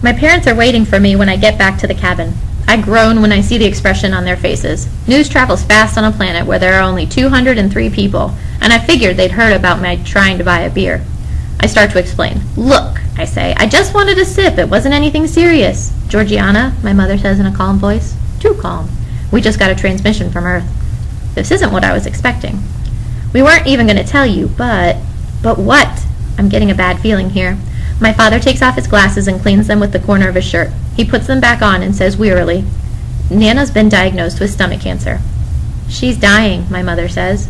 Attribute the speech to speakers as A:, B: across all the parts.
A: My parents are waiting for me when I get back to the cabin. I groan when I see the expression on their faces. News travels fast on a planet where there are only 203 people, and I figured they'd heard about my trying to buy a beer. I start to explain. Look, I say, I just wanted a sip. It wasn't anything serious. Georgiana, my mother says in a calm voice. Too calm. We just got a transmission from Earth. This isn't what I was expecting. We weren't even going to tell you, but what? I'm getting a bad feeling here. My father takes off his glasses and cleans them with the corner of his shirt. He puts them back on and says wearily, Nana's been diagnosed with stomach cancer. She's dying, my mother says.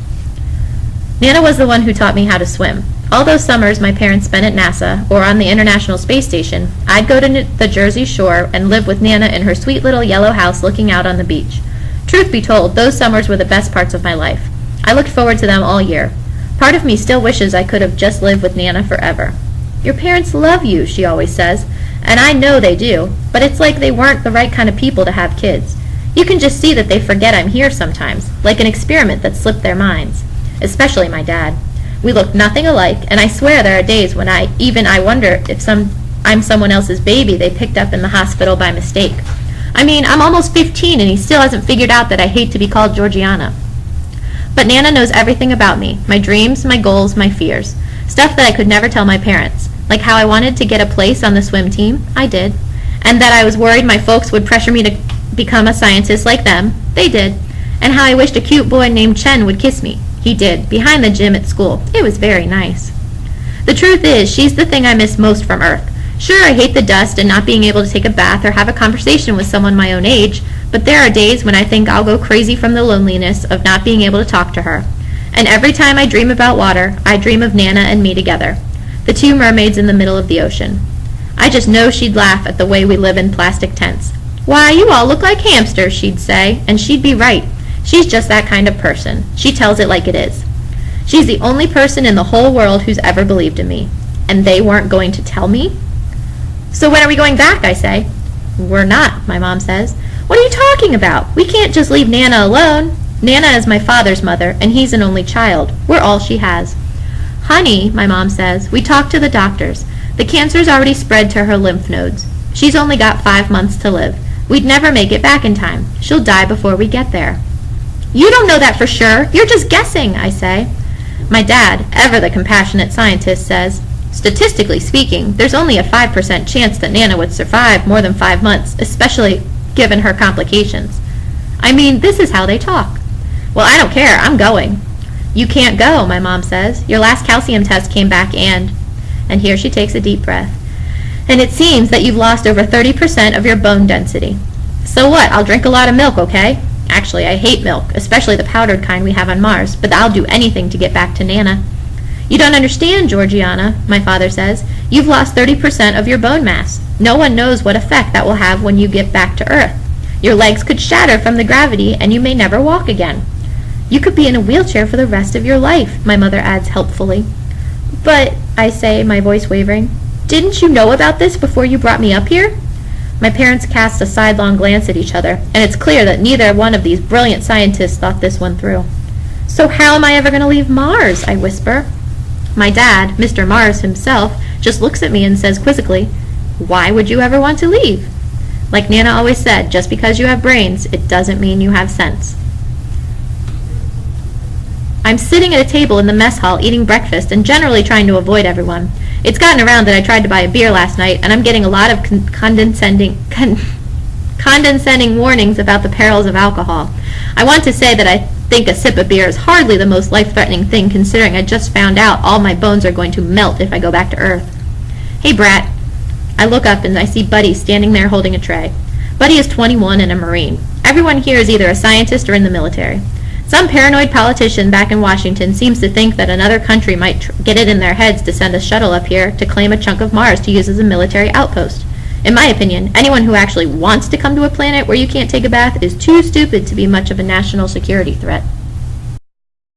A: Nana was the one who taught me how to swim. All those summers my parents spent at NASA or on the International Space Station, I'd go to the Jersey Shore and live with Nana in her sweet little yellow house looking out on the beach. Truth be told, those summers were the best parts of my life. I looked forward to them all year. Part of me still wishes I could have just lived with Nana forever. Your parents love you, she always says, and I know they do, but it's like they weren't the right kind of people to have kids. You can just see that they forget I'm here sometimes, like an experiment that slipped their minds, especially my dad. We look nothing alike, and I swear there are days when I wonder if I'm someone else's baby they picked up in the hospital by mistake. I mean, I'm almost 15 and he still hasn't figured out that I hate to be called Georgiana. But Nana knows everything about me, my dreams, my goals, my fears. Stuff that I could never tell my parents. Like how I wanted to get a place on the swim team, I did. And that I was worried my folks would pressure me to become a scientist like them, they did. And how I wished a cute boy named Chen would kiss me. He did, behind the gym at school. It was very nice. The truth is, she's the thing I miss most from Earth. Sure, I hate the dust and not being able to take a bath or have a conversation with someone my own age, but there are days when I think I'll go crazy from the loneliness of not being able to talk to her. And every time I dream about water, I dream of Nana and me together. The two mermaids in the middle of the ocean. I just know she'd laugh at the way we live in plastic tents. Why, you all look like hamsters, she'd say, and she'd be right. She's just that kind of person. She tells it like it is. She's the only person in the whole world who's ever believed in me. And they weren't going to tell me? So when are we going back, I say. We're not, my mom says. What are you talking about? We can't just leave Nana alone. Nana is my father's mother, and he's an only child. We're all she has. Honey, my mom says, we talked to the doctors. The cancer's already spread to her lymph nodes. She's only got 5 months to live. We'd never make it back in time. She'll die before we get there. You don't know that for sure. You're just guessing, I say. My dad, ever the compassionate scientist, says, statistically speaking, there's only a 5% chance that Nana would survive more than 5 months, especially given her complications. I mean, this is how they talk. Well, I don't care. I'm going. You can't go, my mom says. Your last calcium test came back and here she takes a deep breath. And it seems that you've lost over 30% of your bone density. So what? I'll drink a lot of milk, okay? Actually, I hate milk, especially the powdered kind we have on Mars, but I'll do anything to get back to Nana. You don't understand, Georgiana, my father says. You've lost 30% of your bone mass. No one knows what effect that will have when you get back to Earth. Your legs could shatter from the gravity, and you may never walk again. You could be in a wheelchair for the rest of your life, my mother adds helpfully. But, I say, my voice wavering, didn't you know about this before you brought me up here? My parents cast a sidelong glance at each other, and it's clear that neither one of these brilliant scientists thought this one through. So how am I ever going to leave Mars? I whisper. My dad, Mr. Mars himself, just looks at me and says quizzically, why would you ever want to leave? Like Nana always said, just because you have brains, it doesn't mean you have sense. I'm sitting at a table in the mess hall eating breakfast and generally trying to avoid everyone. It's gotten around that I tried to buy a beer last night, and I'm getting a lot of condescending warnings about the perils of alcohol. I want to say that I think a sip of beer is hardly the most life-threatening thing, considering I just found out all my bones are going to melt if I go back to Earth. Hey, Brat. I look up and I see Buddy standing there holding a tray. Buddy is 21 and a Marine. Everyone here is either a scientist or in the military. Some paranoid politician back in Washington seems to think that another country might get it in their heads to send a shuttle up here to claim a chunk of Mars to use as a military outpost. In my opinion, anyone who actually wants to come to a planet where you can't take a bath is too stupid to be much of a national security threat.